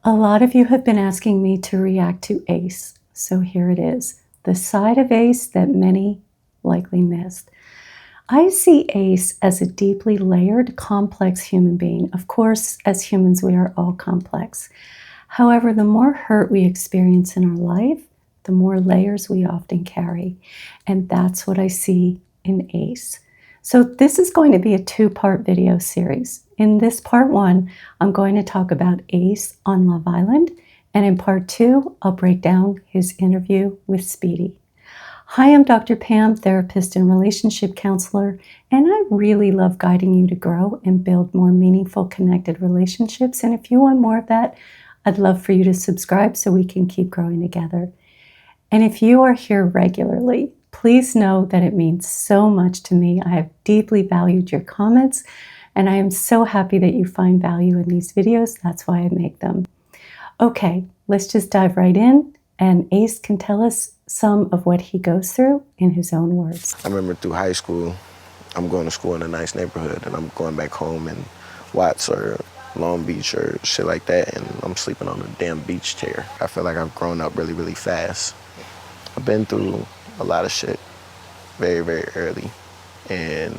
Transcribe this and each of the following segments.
A lot of you have been asking me to react to Ace, so here it is, the side of Ace that many likely missed. I see Ace as a deeply layered, complex human being. Of course, as humans, we are all complex. However, the more hurt we experience in our life, the more layers we often carry. And that's what I see in Ace. So this is going to be a two-part video series. In this part one, I'm going to talk about Ace on Love Island. And in part two, I'll break down his interview with Speedy. Hi, I'm Dr. Pam, therapist and relationship counselor, and I really love guiding you to grow and build more meaningful, connected relationships. And if you want more of that, I'd love for you to subscribe so we can keep growing together. And if you are here regularly, please know that it means so much to me. I have deeply valued your comments, and I am so happy that you find value in these videos. That's why I make them. Okay, let's just dive right in, and Ace can tell us some of what he goes through in his own words. I remember through high school, I'm going to school in a nice neighborhood, and I'm going back home in Watts or Long Beach or shit like that, and I'm sleeping on a damn beach chair. I feel like I've grown up really, really fast. I've been through a lot of shit very, very early, and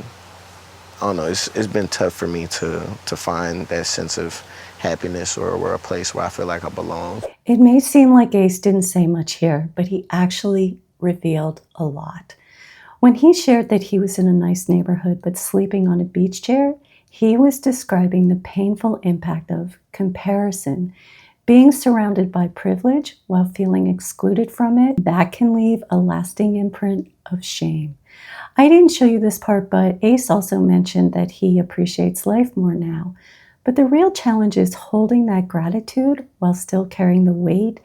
I don't know, it's been tough for me to find that sense of happiness or a place where I feel like I belong. It may seem like Ace didn't say much here, but he actually revealed a lot. When he shared that he was in a nice neighborhood but sleeping on a beach chair, he was describing the painful impact of comparison. Being surrounded by privilege while feeling excluded from it, that can leave a lasting imprint of shame. I didn't show you this part, but Ace also mentioned that he appreciates life more now. But the real challenge is holding that gratitude while still carrying the weight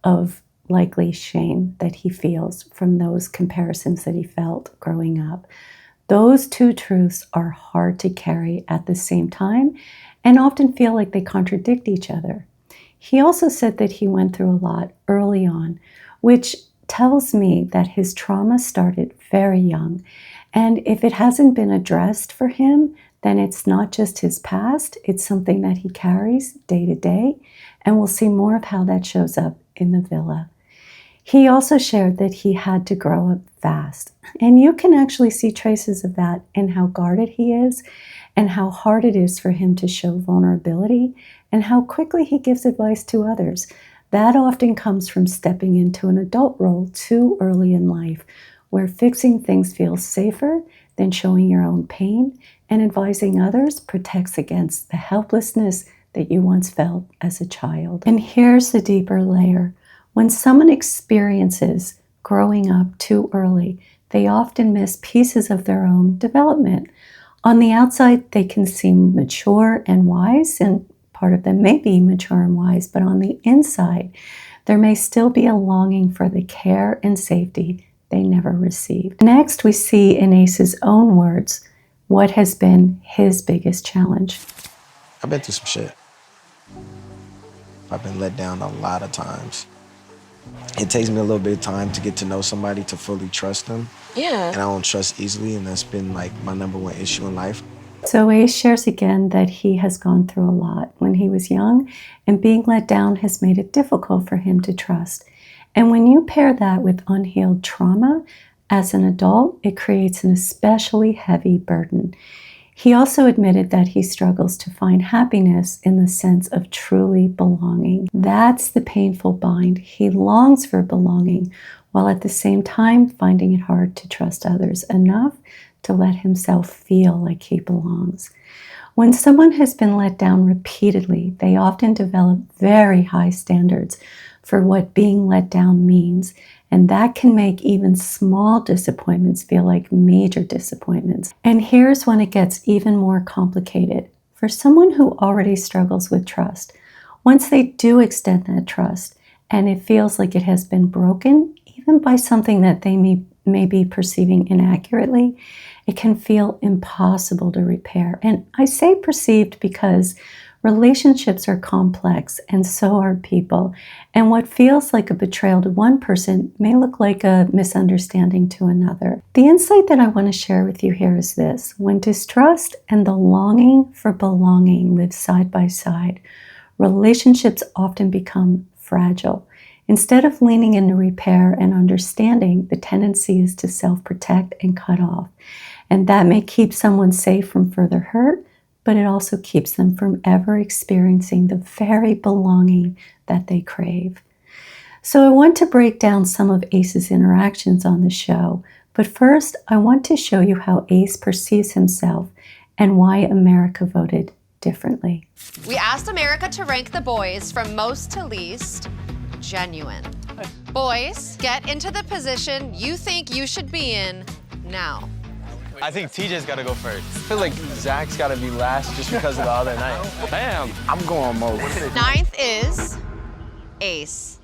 of likely shame that he feels from those comparisons that he felt growing up. Those two truths are hard to carry at the same time and often feel like they contradict each other. He also said that he went through a lot early on, which tells me that his trauma started very young. And if it hasn't been addressed for him, then it's not just his past, it's something that he carries day to day. And we'll see more of how that shows up in the villa. He also shared that he had to grow up fast. And you can actually see traces of that in how guarded he is and how hard it is for him to show vulnerability and how quickly he gives advice to others. That often comes from stepping into an adult role too early in life, where fixing things feels safer than showing your own pain, and advising others protects against the helplessness that you once felt as a child. And here's the deeper layer. When someone experiences growing up too early, they often miss pieces of their own development. On the outside, they can seem mature and wise, and part of them may be mature and wise, but on the inside, there may still be a longing for the care and safety they never received. Next, we see in Ace's own words what has been his biggest challenge. I've been through some shit. I've been let down a lot of times. It takes me a little bit of time to get to know somebody, to fully trust them. Yeah. And I don't trust easily, and that's been like my number one issue in life. So Ace shares again that he has gone through a lot when he was young, and being let down has made it difficult for him to trust. And when you pair that with unhealed trauma, as an adult, it creates an especially heavy burden. He also admitted that he struggles to find happiness in the sense of truly belonging. That's the painful bind. He longs for belonging, while at the same time finding it hard to trust others enough to let himself feel like he belongs. When someone has been let down repeatedly, they often develop very high standards for what being let down means, and that can make even small disappointments feel like major disappointments. And here's when it gets even more complicated. For someone who already struggles with trust, once they do extend that trust, and it feels like it has been broken, even by something that they may be perceiving inaccurately, it can feel impossible to repair. And I say perceived because relationships are complex, and so are people. And what feels like a betrayal to one person may look like a misunderstanding to another. The insight that I want to share with you here is this. When distrust and the longing for belonging live side by side, relationships often become fragile. Instead of leaning into repair and understanding, the tendency is to self-protect and cut off. And that may keep someone safe from further hurt, but it also keeps them from ever experiencing the very belonging that they crave. So I want to break down some of Ace's interactions on the show, but first I want to show you how Ace perceives himself and why America voted differently. We asked America to rank the boys from most to least. Genuine. Boys, get into the position you think you should be in now. I think TJ's got to go first. I feel like Zach's got to be last just because of the other night. Bam! I'm going most. Ninth is Ace.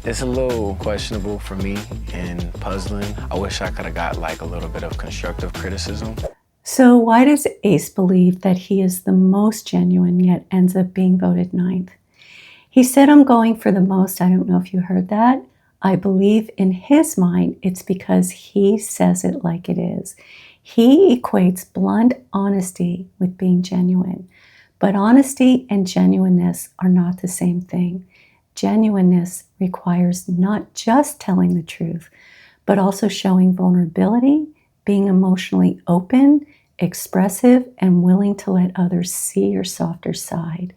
It's a little questionable for me and puzzling. I wish I could have got like a little bit of constructive criticism. So why does Ace believe that he is the most genuine yet ends up being voted ninth? He said, I'm going for the most. I don't know if you heard that. I believe in his mind it's because he says it like it is. He equates blunt honesty with being genuine. But honesty and genuineness are not the same thing. Genuineness requires not just telling the truth, but also showing vulnerability, being emotionally open, expressive, and willing to let others see your softer side.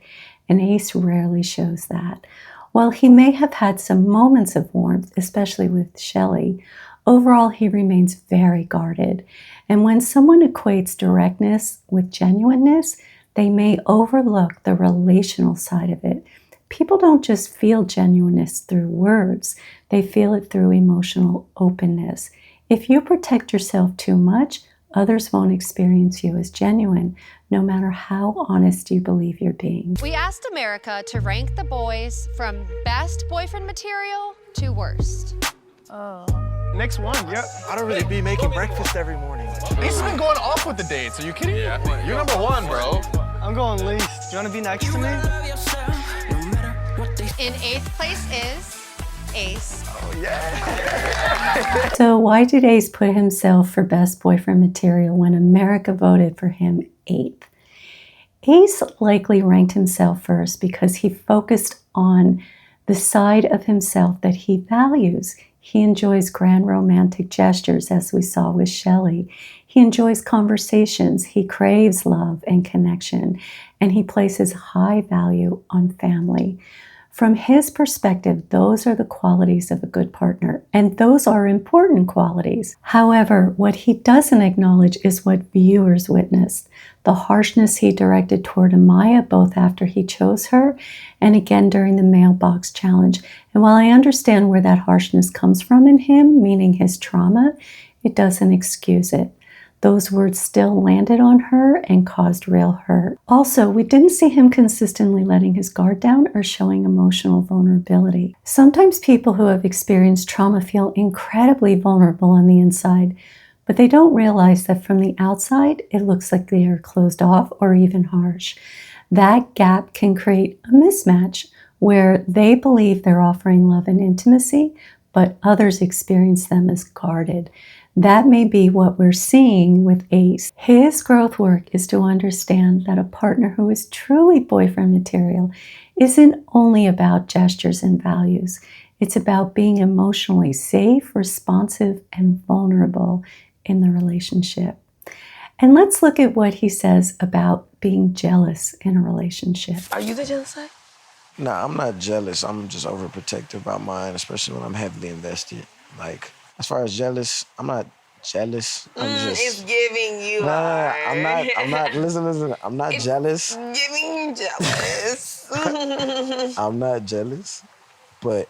And Ace rarely shows that. While he may have had some moments of warmth, especially with Chelley, overall he remains very guarded. And when someone equates directness with genuineness, they may overlook the relational side of it. People don't just feel genuineness through words, they feel it through emotional openness. If you protect yourself too much, others won't experience you as genuine, no matter how honest you believe you're being. We asked America to rank the boys from best boyfriend material to worst. Next one, yeah. I don't really be making breakfast every morning. Ace has been going off with the dates. Are you kidding me? You're number one, bro. I'm going least. Do you want to be next to me? In eighth place is Ace. So why did Ace put himself for best boyfriend material when America voted for him eighth? Ace likely ranked himself first because he focused on the side of himself that he values. He enjoys grand romantic gestures, as we saw with Chelley. He enjoys conversations. He craves love and connection, and he places high value on family. From his perspective, those are the qualities of a good partner, and those are important qualities. However, what he doesn't acknowledge is what viewers witnessed. The harshness he directed toward Amaya, both after he chose her and again during the mailbox challenge. And while I understand where that harshness comes from in him, meaning his trauma, it doesn't excuse it. Those words still landed on her and caused real hurt. Also, we didn't see him consistently letting his guard down or showing emotional vulnerability. Sometimes people who have experienced trauma feel incredibly vulnerable on the inside, but they don't realize that from the outside, it looks like they are closed off or even harsh. That gap can create a mismatch where they believe they're offering love and intimacy, but others experience them as guarded. That may be what we're seeing with Ace. His growth work is to understand that a partner who is truly boyfriend material isn't only about gestures and values. It's about being emotionally safe, responsive, and vulnerable in the relationship. And let's look at what he says about being jealous in a relationship. Are you the jealous side? Nah, I'm not jealous. I'm just overprotective about mine, especially when I'm heavily invested. Like, as far as jealous, I'm not jealous. I'm just... It's giving you Nah, I'm not, listen, I'm not jealous. Giving you jealous. I'm not jealous, but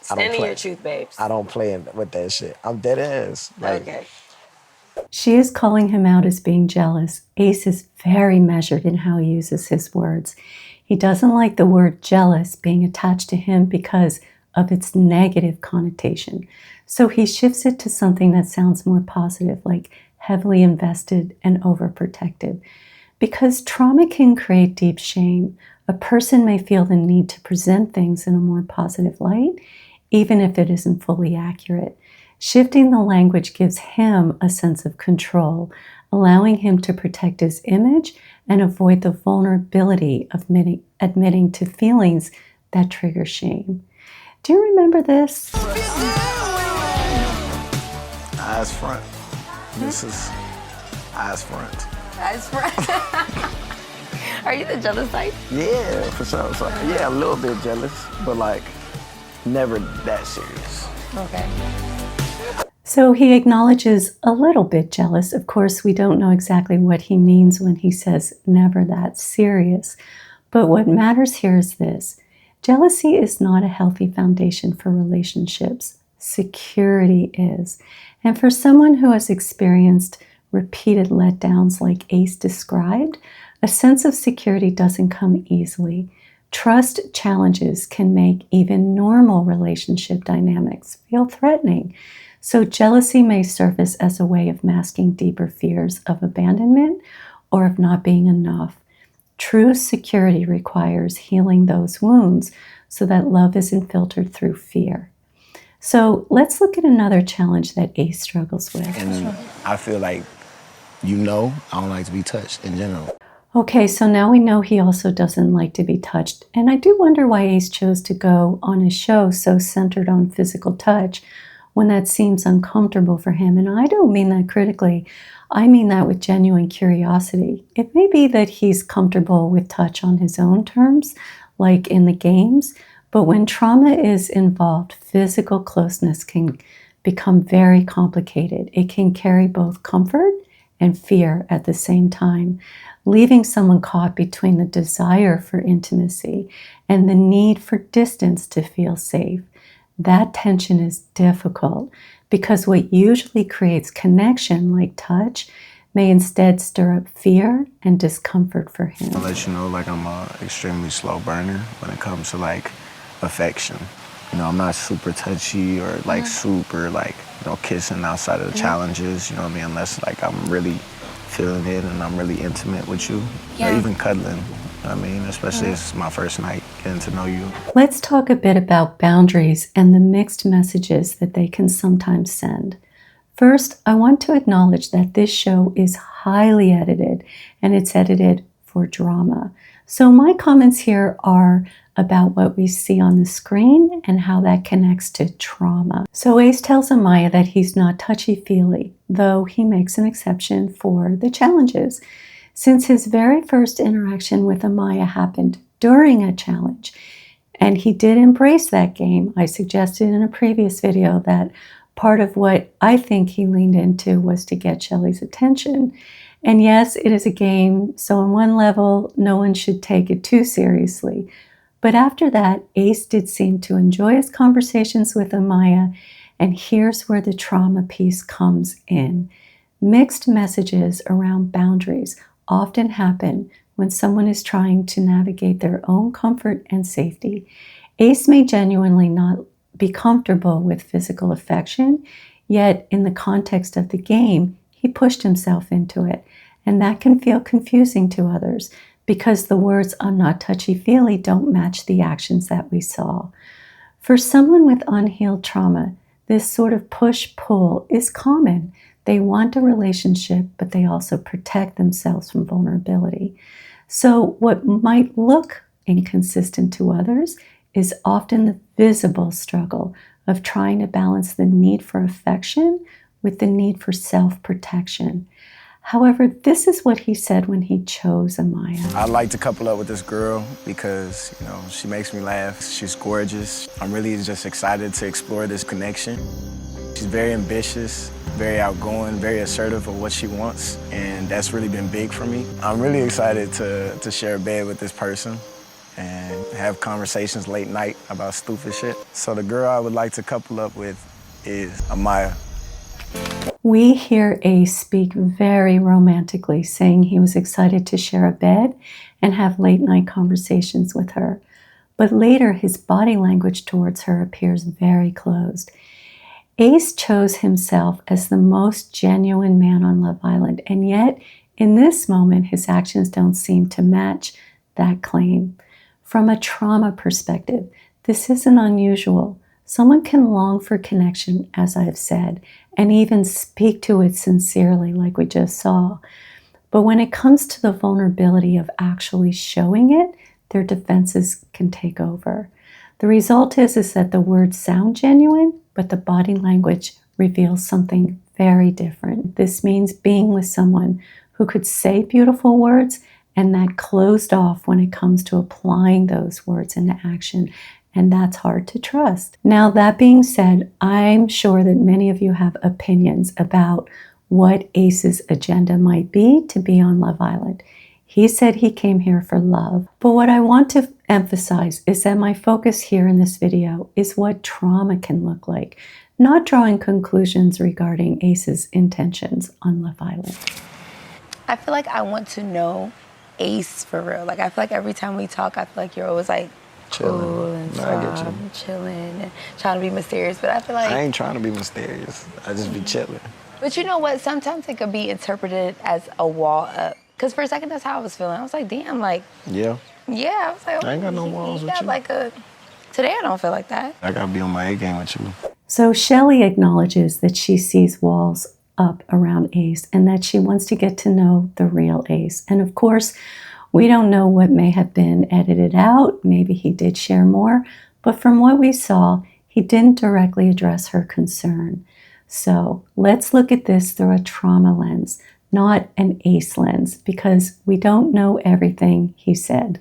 Stand in your truth, babes. I don't play with that shit. I'm dead ass. Like, Okay. She is calling him out as being jealous. Ace is very measured in how he uses his words. He doesn't like the word jealous being attached to him because of its negative connotation. So he shifts it to something that sounds more positive, like heavily invested and overprotective. Because trauma can create deep shame, a person may feel the need to present things in a more positive light, even if it isn't fully accurate. Shifting the language gives him a sense of control, allowing him to protect his image and avoid the vulnerability of admitting to feelings that trigger shame. Do you remember this? Eyes front. This is eyes front. Eyes front. Are you the jealous type? Yeah, for sure. So, yeah, a little bit jealous, but like never that serious. Okay. So he acknowledges a little bit jealous. Of course, we don't know exactly what he means when he says never that serious. But what matters here is this. Jealousy is not a healthy foundation for relationships. Security is. And for someone who has experienced repeated letdowns like Ace described, a sense of security doesn't come easily. Trust challenges can make even normal relationship dynamics feel threatening. So jealousy may surface as a way of masking deeper fears of abandonment or of not being enough. True security requires healing those wounds so that love isn't filtered through fear. So let's look at another challenge that Ace struggles with. And I feel like, I don't like to be touched in general. Okay, so now we know he also doesn't like to be touched. And I do wonder why Ace chose to go on a show so centered on physical touch when that seems uncomfortable for him. And I don't mean that critically. I mean that with genuine curiosity. It may be that he's comfortable with touch on his own terms, like in the games, but when trauma is involved, physical closeness can become very complicated. It can carry both comfort and fear at the same time, leaving someone caught between the desire for intimacy and the need for distance to feel safe. That tension is difficult because what usually creates connection, like touch, may instead stir up fear and discomfort for him. I'll let you know, like, I'm an extremely slow burner when it comes to, like, affection. I'm not super touchy or, like, super, like, kissing outside of the challenges, you know what I mean? Unless, like, I'm really feeling it and I'm really intimate with you. Or even cuddling, I mean, especially if it's my first night getting to know you. Let's talk a bit about boundaries and the mixed messages that they can sometimes send. First, I want to acknowledge that this show is highly edited, and it's edited for drama. So my comments here are about what we see on the screen and how that connects to trauma. So Ace tells Amaya that he's not touchy-feely, though he makes an exception for the challenges. Since his very first interaction with Amaya happened during a challenge, and he did embrace that game. I suggested in a previous video that part of what I think he leaned into was to get Chelley's attention. And yes, it is a game, so on one level, no one should take it too seriously. But after that, Ace did seem to enjoy his conversations with Amaya, and here's where the trauma piece comes in. Mixed messages around boundaries often happen when someone is trying to navigate their own comfort and safety. Ace may genuinely not be comfortable with physical affection, yet in the context of the game, he pushed himself into it. And that can feel confusing to others because the words "I'm not touchy-feely" don't match the actions that we saw. For someone with unhealed trauma, this sort of push-pull is common. They want a relationship, but they also protect themselves from vulnerability. So what might look inconsistent to others is often the visible struggle of trying to balance the need for affection with the need for self-protection. However, this is what he said when he chose Amaya. I'd like to couple up with this girl because, she makes me laugh. She's gorgeous. I'm really just excited to explore this connection. She's very ambitious, very outgoing, very assertive of what she wants, and that's really been big for me. I'm really excited to share a bed with this person and have conversations late night about stupid shit. So the girl I would like to couple up with is Amaya. We hear Ace speak very romantically, saying he was excited to share a bed and have late night conversations with her. But later, his body language towards her appears very closed. Ace chose himself as the most genuine man on Love Island, and yet, in this moment, his actions don't seem to match that claim. From a trauma perspective, this isn't unusual. Someone can long for connection, as I've said, and even speak to it sincerely, like we just saw. But when it comes to the vulnerability of actually showing it, their defenses can take over. The result is that the words sound genuine, but the body language reveals something very different. This means being with someone who could say beautiful words and that closed off when it comes to applying those words into action. And that's hard to trust. Now, that being said, I'm sure that many of you have opinions about what Ace's agenda might be to be on Love Island. He said he came here for love. But what I want to emphasize is that my focus here in this video is what trauma can look like, not drawing conclusions regarding Ace's intentions on Love Island. I feel like I want to know Ace for real. Like, I feel like every time we talk, I feel like you're always like cool and soft and chilling and trying to be mysterious. But I feel like I ain't trying to be mysterious. I just be chilling. But you know what? Sometimes it could be interpreted as a wall up. Because for a second, that's how I was feeling. I was like, damn, like. Yeah. Yeah, I was like, I ain't got no walls with you. Like today I don't feel like that. I gotta be on my A game with you. So Chelley acknowledges that she sees walls up around Ace and that she wants to get to know the real Ace. And of course, we don't know what may have been edited out. Maybe he did share more. But from what we saw, he didn't directly address her concern. So let's look at this through a trauma lens, not an Ace lens, because we don't know everything he said.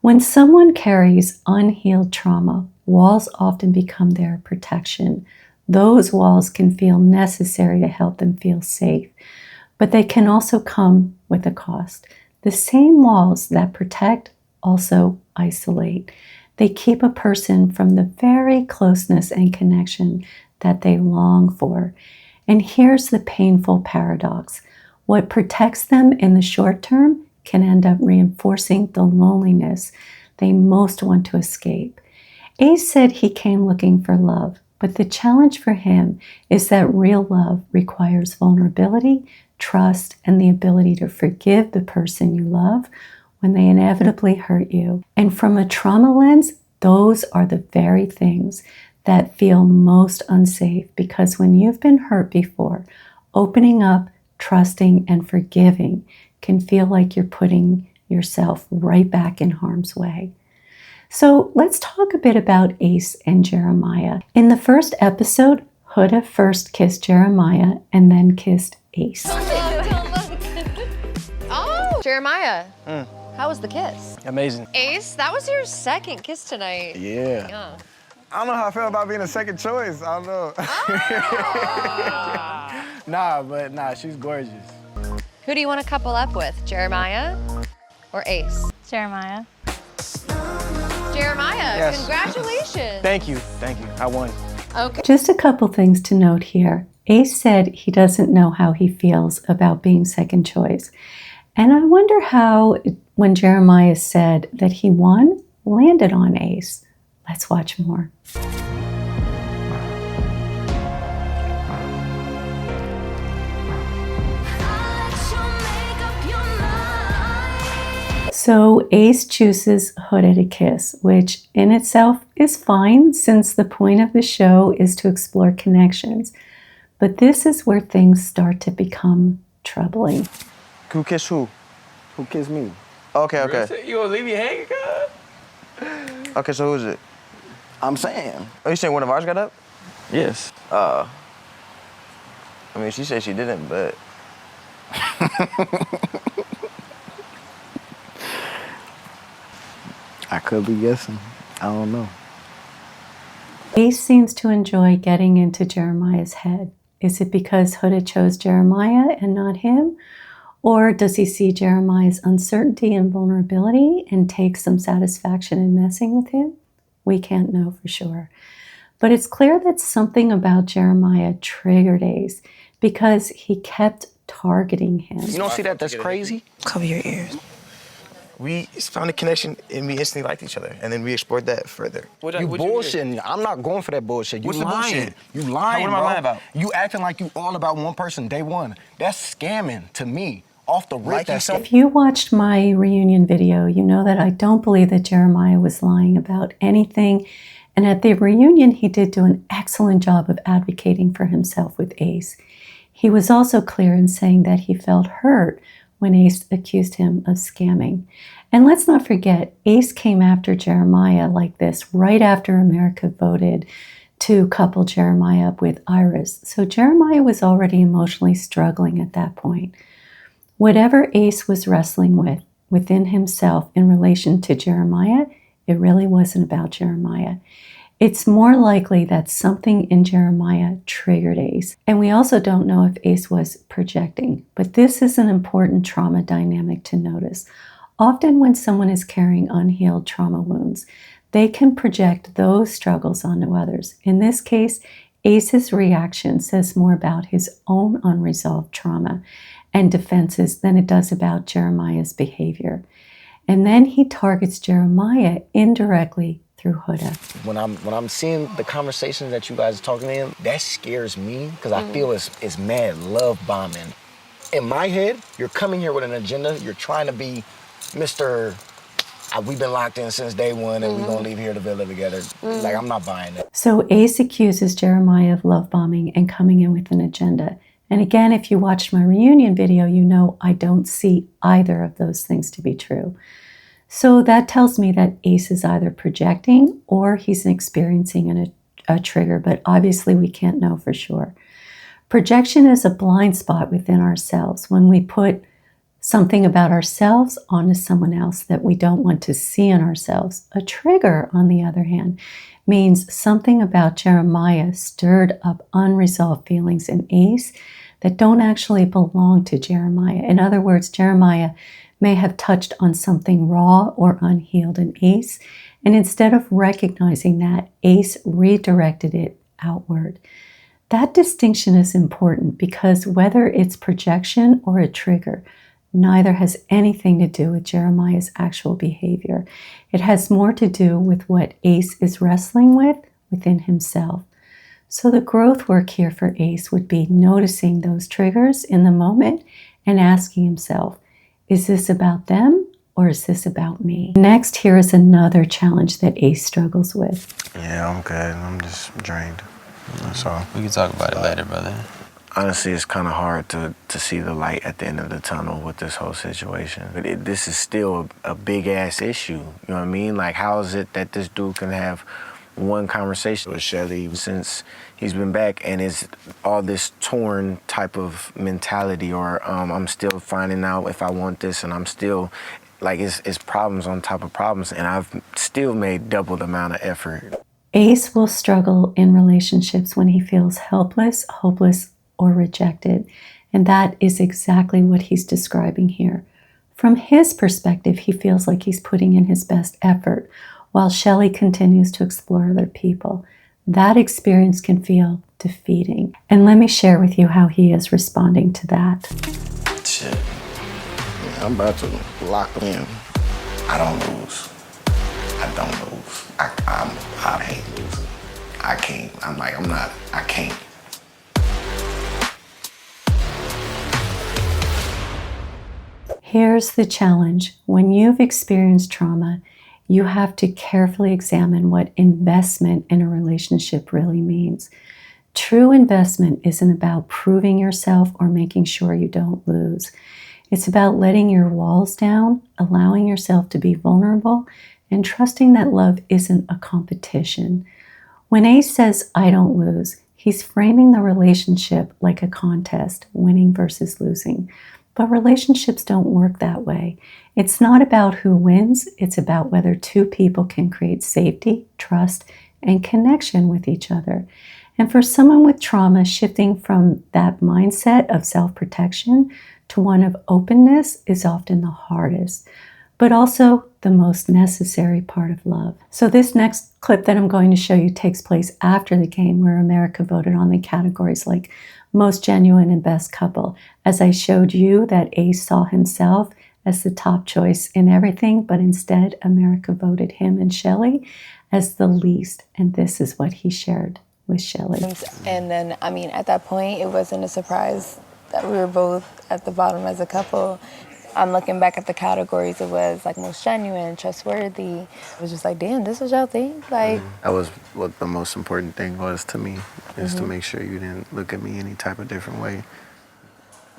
When someone carries unhealed trauma, walls often become their protection. Those walls can feel necessary to help them feel safe, but they can also come with a cost. The same walls that protect also isolate. They keep a person from the very closeness and connection that they long for. And here's the painful paradox. What protects them in the short term can end up reinforcing the loneliness they most want to escape. Ace said he came looking for love, but the challenge for him is that real love requires vulnerability, trust, and the ability to forgive the person you love when they inevitably hurt you. And from a trauma lens, those are the very things that feel most unsafe, because when you've been hurt before, opening up, trusting, and forgiving can feel like you're putting yourself right back in harm's way. So let's talk a bit about Ace and Jeremiah. In the first episode, Huda first kissed Jeremiah and then kissed Ace. Oh, Jeremiah. How was the kiss? Amazing. Ace, that was your second kiss tonight. Yeah. I don't know how I feel about being a second choice. I don't know. Nah, she's gorgeous. Who do you want to couple up with, Jeremiah or Ace? Jeremiah. Jeremiah, Yes. Congratulations. Thank you. I won. Okay. Just a couple things to note here. Ace said he doesn't know how he feels about being second choice. And I wonder how, when Jeremiah said that he won, landed on Ace. Let's watch more. So Ace chooses Huda to kiss, which in itself is fine since the point of the show is to explore connections. But this is where things start to become troubling. Who kissed who? Who kissed me? Okay. You gonna leave me hanging, God? Okay, so who is it? I'm saying. Oh, you saying one of ours got up? Yes. I mean, she said she didn't, but... I could be guessing. I don't know. Ace seems to enjoy getting into Jeremiah's head. Is it because Huda chose Jeremiah and not him? Or does he see Jeremiah's uncertainty and vulnerability and take some satisfaction in messing with him? We can't know for sure. But it's clear that something about Jeremiah triggered Ace because he kept targeting him. You don't see that? That's crazy. Cover your ears. We found a connection and we instantly liked each other, and then we explored that further. You bullshitting. I'm not going for that bullshit. You What's the lying. bullshit? You lying, What am I bro. lying about? You acting like you all about one person day one. That's scamming to me. Off the rip, Like you that's said. If you watched my reunion video, you know that I don't believe that Jeremiah was lying about anything And at the reunion, he did do an excellent job of advocating for himself with Ace. He was also clear in saying that he felt hurt when Ace accused him of scamming. And let's not forget, Ace came after Jeremiah like this right after America voted to couple Jeremiah up with Iris. So Jeremiah was already emotionally struggling at that point. Whatever Ace was wrestling with within himself in relation to Jeremiah, it really wasn't about Jeremiah. It's more likely that something in Jeremiah triggered Ace. And we also don't know if Ace was projecting. But this is an important trauma dynamic to notice. Often when someone is carrying unhealed trauma wounds, they can project those struggles onto others. In this case, Ace's reaction says more about his own unresolved trauma and defenses than it does about Jeremiah's behavior. And then he targets Jeremiah indirectly through Huda. When I'm seeing the conversations that you guys are talking in, that scares me because I feel it's mad love bombing. In my head, you're coming here with an agenda. You're trying to be Mr. We've been locked in since day one and we're going to leave here to villa together. Like, I'm not buying it. So Ace accuses Jeremiah of love bombing and coming in with an agenda. And again, if you watched my reunion video, you know I don't see either of those things to be true. So that tells me that Ace is either projecting or he's experiencing a trigger, but obviously we can't know for sure. Projection is a blind spot within ourselves when we put something about ourselves onto someone else that we don't want to see in ourselves. A trigger, on the other hand, means something about Jeremiah stirred up unresolved feelings in Ace that don't actually belong to Jeremiah. In other words, Jeremiah may have touched on something raw or unhealed in Ace, and instead of recognizing that, Ace redirected it outward. That distinction is important because whether it's projection or a trigger, neither has anything to do with Jeremiah's actual behavior. It has more to do with what Ace is wrestling with within himself. So the growth work here for Ace would be noticing those triggers in the moment and asking himself, is this about them or is this about me? Next, here is another challenge that Ace struggles with. Yeah, I'm good. I'm just drained. That's all. We can talk about it later, brother. Honestly, it's kind of hard to see the light at the end of the tunnel with this whole situation. But this is still a big-ass issue. You know what I mean? Like, how is it that this dude can have one conversation with Chelley since he's been back and it's all this torn type of mentality, or I'm still finding out if I want this, and I'm still, like, it's problems on top of problems, and I've still made double the amount of effort. Ace will struggle in relationships when he feels helpless, hopeless, or rejected. And that is exactly what he's describing here. From his perspective, he feels like he's putting in his best effort while Chelley continues to explore other people. That experience can feel defeating. And let me share with you how he is responding to that. Shit. Yeah, I'm about to lock them in. I don't lose. I don't lose. I hate losing. I can't. I can't. Here's the challenge. When you've experienced trauma, you have to carefully examine what investment in a relationship really means. True investment isn't about proving yourself or making sure you don't lose. It's about letting your walls down, allowing yourself to be vulnerable, and trusting that love isn't a competition. When Ace says, I don't lose, he's framing the relationship like a contest, winning versus losing. But relationships don't work that way. It's not about who wins, it's about whether two people can create safety, trust, and connection with each other. And for someone with trauma, shifting from that mindset of self-protection to one of openness is often the hardest, but also the most necessary part of love. So this next clip that I'm going to show you takes place after the game, where America voted on the categories like most genuine and best couple. As I showed you that Ace saw himself as the top choice in everything, but instead America voted him and Chelley as the least. And this is what he shared with Chelley. And then, I mean, at that point, it wasn't a surprise that we were both at the bottom as a couple. I'm looking back at the categories. It was like most genuine, trustworthy. It was just like, damn, this was y'all thing? Like, That was what the most important thing was to me, is to make sure you didn't look at me any type of different way.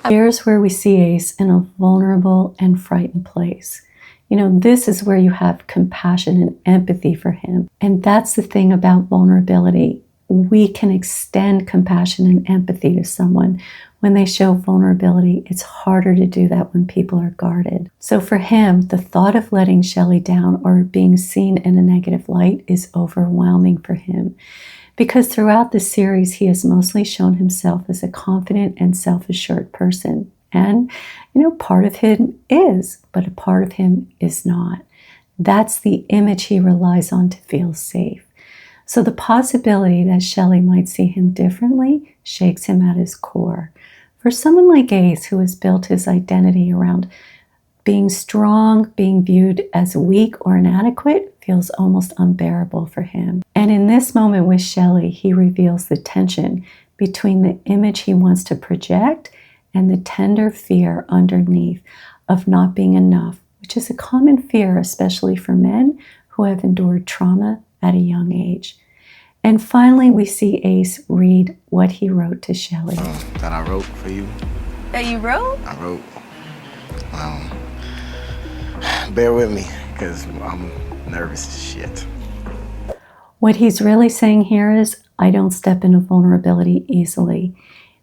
Here's where we see Ace in a vulnerable and frightened place. You know, this is where you have compassion and empathy for him. And that's the thing about vulnerability. We can extend compassion and empathy to someone when they show vulnerability. It's harder to do that when people are guarded. So for him, the thought of letting Chelley down or being seen in a negative light is overwhelming for him. Because throughout the series, he has mostly shown himself as a confident and self-assured person. And, you know, part of him is, but a part of him is not. That's the image he relies on to feel safe. So the possibility that Chelley might see him differently shakes him at his core. For someone like Ace, who has built his identity around being strong, being viewed as weak or inadequate, feels almost unbearable for him. And in this moment with Chelley, he reveals the tension between the image he wants to project and the tender fear underneath of not being enough, which is a common fear, especially for men who have endured trauma at a young age. And finally, we see Ace read what he wrote to Chelley. That I wrote for you. that you wrote? I wrote. Bear with me, because I'm nervous as shit. What he's really saying here is, I don't step into vulnerability easily.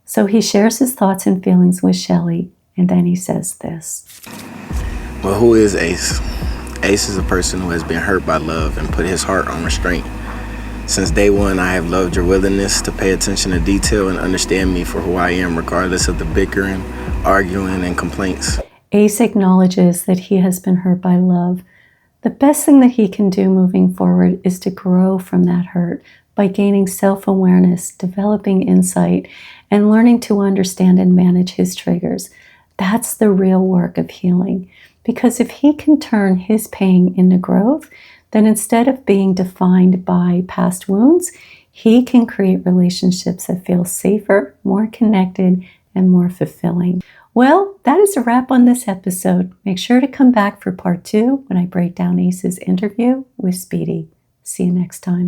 So he shares his thoughts and feelings with Chelley, and then he says this. Well, who is Ace? Ace is a person who has been hurt by love and put his heart on restraint. Since day one, I have loved your willingness to pay attention to detail and understand me for who I am, regardless of the bickering, arguing, and complaints. Ace acknowledges that he has been hurt by love. The best thing that he can do moving forward is to grow from that hurt by gaining self-awareness, developing insight, and learning to understand and manage his triggers. That's the real work of healing. Because if he can turn his pain into growth, then instead of being defined by past wounds, he can create relationships that feel safer, more connected, and more fulfilling. Well, that is a wrap on this episode. Make sure to come back for part 2 when I break down Ace's interview with Speedy. See you next time.